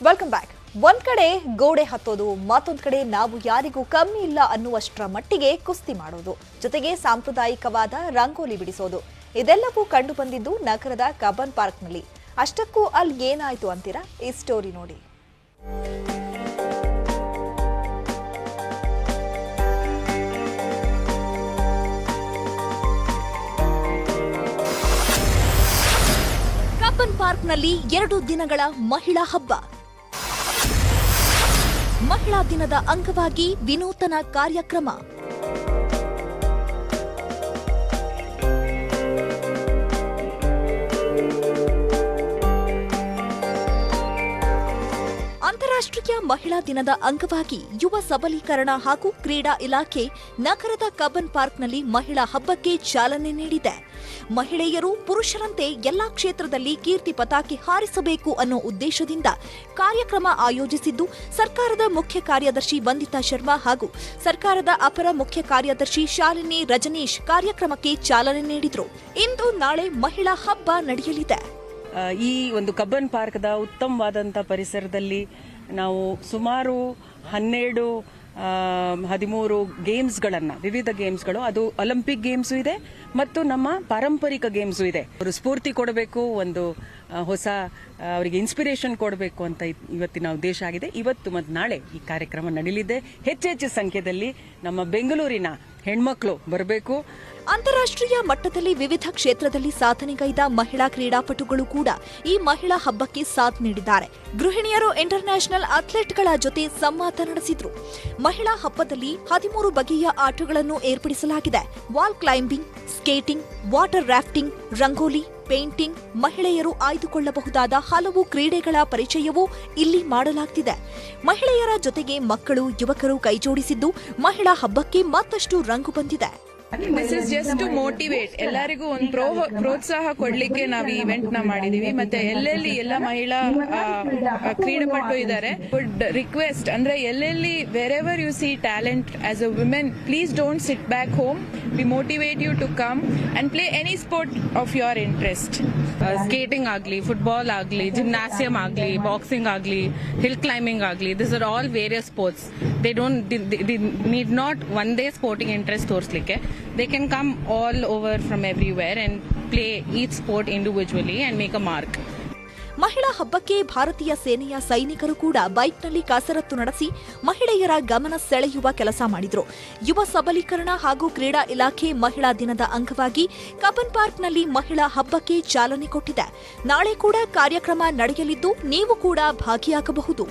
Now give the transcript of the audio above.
Welcome back. ಒಂದ್ ಕಡೆ ಗೋಡೆ ಹತ್ತೋದು, ಮತ್ತೊಂದ್ ಕಡೆ ನಾವು ಯಾರಿಗೂ ಕಮ್ಮಿ ಇಲ್ಲ ಅನ್ನುವಷ್ಟರ ಮಟ್ಟಿಗೆ ಕುಸ್ತಿ ಮಾಡೋದು, ಜೊತೆಗೆ ಸಾಂಪ್ರದಾಯಿಕವಾದ ರಂಗೋಲಿ ಬಿಡಿಸೋದು, ಇದೆಲ್ಲವೂ ಕಂಡು ಬಂದಿದ್ದು ನಗರದ ಕಬ್ಬನ್ ಪಾರ್ಕ್ನಲ್ಲಿ. ಅಷ್ಟಕ್ಕೂ ಅಲ್ಲಿ ಏನಾಯ್ತು ಅಂತೀರಾ? ಈ ಸ್ಟೋರಿ ನೋಡಿ. ಕಬ್ಬನ್ ಪಾರ್ಕ್ನಲ್ಲಿ 2 ದಿನಗಳ ಮಹಿಳಾ ಹಬ್ಬ. ಮಹಿಳಾ ದಿನದ ಅಂಗವಾಗಿ ವಿನೂತನ ಕಾರ್ಯಕ್ರಮ. ಅಂತಾರಾಷ್ಟ್ರೀಯ ಮಹಿಳಾ ದಿನದ ಅಂಗವಾಗಿ ಯುವ ಸಬಲೀಕರಣ ಹಾಗೂ ಕ್ರೀಡಾ ಇಲಾಖೆ ನಗರದ ಕಬ್ಬನ್ ಪಾರ್ಕ್ನಲ್ಲಿ ಮಹಿಳಾ ಹಬ್ಬಕ್ಕೆ ಚಾಲನೆ ನೀಡಿದೆ. ಮಹಿಳೆಯರು ಪುರುಷರಂತೆ ಎಲ್ಲಾ ಕ್ಷೇತ್ರದಲ್ಲಿ ಕೀರ್ತಿ ಪತಾಕೆ ಹಾರಿಸಬೇಕು ಅನ್ನೋ ಉದ್ದೇಶದಿಂದ ಕಾರ್ಯಕ್ರಮ ಆಯೋಜಿಸಿದ್ದು ಸರ್ಕಾರದ ಮುಖ್ಯ ಕಾರ್ಯದರ್ಶಿ ವಂದಿತಾ ಶರ್ಮಾ ಹಾಗೂ ಸರ್ಕಾರದ ಅಪರ ಮುಖ್ಯ ಕಾರ್ಯದರ್ಶಿ ಶಾಲಿನಿ ರಜನೀಶ್ ಕಾರ್ಯಕ್ರಮಕ್ಕೆ ಚಾಲನೆ ನೀಡಿದರು. ಇಂದು ನಾಳೆ ಮಹಿಳಾ ಹಬ್ಬ ನಡೆಯಲಿದೆ. ಈ ಒಂದು ಕಬ್ಬನ್ ಪಾರ್ಕ್ದ ಉತ್ತಮವಾದಂಥ ಪರಿಸರದಲ್ಲಿ ನಾವು ಸುಮಾರು 12-13 ಗೇಮ್ಸ್ಗಳನ್ನು, ವಿವಿಧ ಗೇಮ್ಸ್ಗಳು, ಅದು ಒಲಿಂಪಿಕ್ ಗೇಮ್ಸು ಇದೆ ಮತ್ತು ನಮ್ಮ ಪಾರಂಪರಿಕ ಗೇಮ್ಸು ಇದೆ. ಅವರು ಸ್ಫೂರ್ತಿ ಕೊಡಬೇಕು, ಒಂದು ಹೊಸ ಅವರಿಗೆ ಇನ್ಸ್ಪಿರೇಷನ್ ಕೊಡಬೇಕು ಅಂತ ಇವತ್ತಿನ ಉದ್ದೇಶ ಆಗಿದೆ. ಇವತ್ತು ಮತ್ತು ನಾಳೆ ಈ ಕಾರ್ಯಕ್ರಮ ನಡೆಯಲಿದೆ. ಹೆಚ್ಚೆಚ್ಚು ಸಂಖ್ಯೆಯಲ್ಲಿ ನಮ್ಮ ಬೆಂಗಳೂರಿನ ಹೆಣ್ಮಕ್ಳು ಬರಬೇಕು. ಅಂತಾರಾಷ್ಟ್ರೀಯ ಮಟ್ಟದಲ್ಲಿ ವಿವಿಧ ಕ್ಷೇತ್ರದಲ್ಲಿ ಸಾಧನೆಗೈದ ಮಹಿಳಾ ಕ್ರೀಡಾಪಟುಗಳು ಕೂಡ ಈ ಮಹಿಳಾ ಹಬ್ಬಕ್ಕೆ ಸಾಥ್ ನೀಡಿದ್ದಾರೆ. ಗೃಹಿಣಿಯರು ಇಂಟರ್ನ್ಯಾಷನಲ್ ಅಥ್ಲೆಟ್ಗಳ ಜೊತೆ ಸಂವಾದ ನಡೆಸಿದ್ರು. ಮಹಿಳಾ ಹಬ್ಬದಲ್ಲಿ 13 ಬಗೆಯ ಆಟಗಳನ್ನು ಏರ್ಪಡಿಸಲಾಗಿದೆ. Wall climbing, skating, water rafting, rangoli, painting, ಮಹಿಳೆಯರು ಆಯ್ದುಕೊಳ್ಳಬಹುದಾದ ಹಲವು ಕ್ರೀಡೆಗಳ ಪರಿಚಯವೂ ಇಲ್ಲಿ ಮಾಡಲಾಗ್ತಿದೆ. ಮಹಿಳೆಯರ ಜೊತೆಗೆ ಮಕ್ಕಳು, ಯುವಕರು ಕೈಜೋಡಿಸಿದ್ದು ಮಹಿಳಾ ಹಬ್ಬಕ್ಕೆ ಮತ್ತಷ್ಟು ರಂಗು ಬಂದಿದೆ. This is just to motivate, ಎಲ್ಲರಿಗೂ ಒಂದು ಪ್ರೋತ್ಸಾಹ ಕೊಡ್ಲಿಕ್ಕೆ ನಾವು ಈ ಇವೆಂಟ್ ನ ಮಾಡಿದೀವಿ. ಮತ್ತೆ ಎಲ್ಲೆಲ್ಲಿ ಎಲ್ಲ ಮಹಿಳಾ ಕ್ರೀಡಾಪಟು ಇದ್ದಾರೆ, ವುಡ್ ರಿಕ್ವೆಸ್ಟ್ ಅಂದ್ರೆ ಎಲ್ಲೆಲ್ಲಿ wherever you see talent as a women, please don't sit back home. We motivate you to come and play any sport of your interest. Skating ಆಗಲಿ, ಫುಟ್ಬಾಲ್ ಆಗಲಿ, ಜಿಮ್ನಾಸಿಯಂ ಆಗಲಿ, ಬಾಕ್ಸಿಂಗ್ ಆಗಲಿ, hill climbing ಆಗಲಿ, this are all various sports. They need not ಒಂದೇ sporting interest ತೋರಿಸಲಿಕ್ಕೆ. They can come all over from everywhere and play each sport individually and make a mark. ಮಹಿಳಾ ಹಬ್ಬಕ್ಕೆ ಭಾರತೀಯ ಸೇನೆಯ ಸೈನಿಕರು ಕೂಡ ಬೈಕ್ನಲ್ಲಿ ಕಸರತ್ತು ನಡೆಸಿ ಮಹಿಳೆಯರ ಗಮನ ಸೆಳೆಯುವ ಕೆಲಸ ಮಾಡಿದ್ರು. ಯುವ ಸಬಲೀಕರಣ ಹಾಗೂ ಕ್ರೀಡಾ ಇಲಾಖೆ ಮಹಿಳಾ ದಿನದ ಅಂಗವಾಗಿ ಕಬ್ಬನ್ ಪಾರ್ಕ್ನಲ್ಲಿ ಮಹಿಳಾ ಹಬ್ಬಕ್ಕೆ ಚಾಲನೆ ಕೊಟ್ಟಿದೆ. ನಾಳೆ ಕೂಡ ಕಾರ್ಯಕ್ರಮ ನಡೆಯಲಿದ್ದು ನೀವು ಕೂಡ ಭಾಗಿಯಾಗಬಹುದು.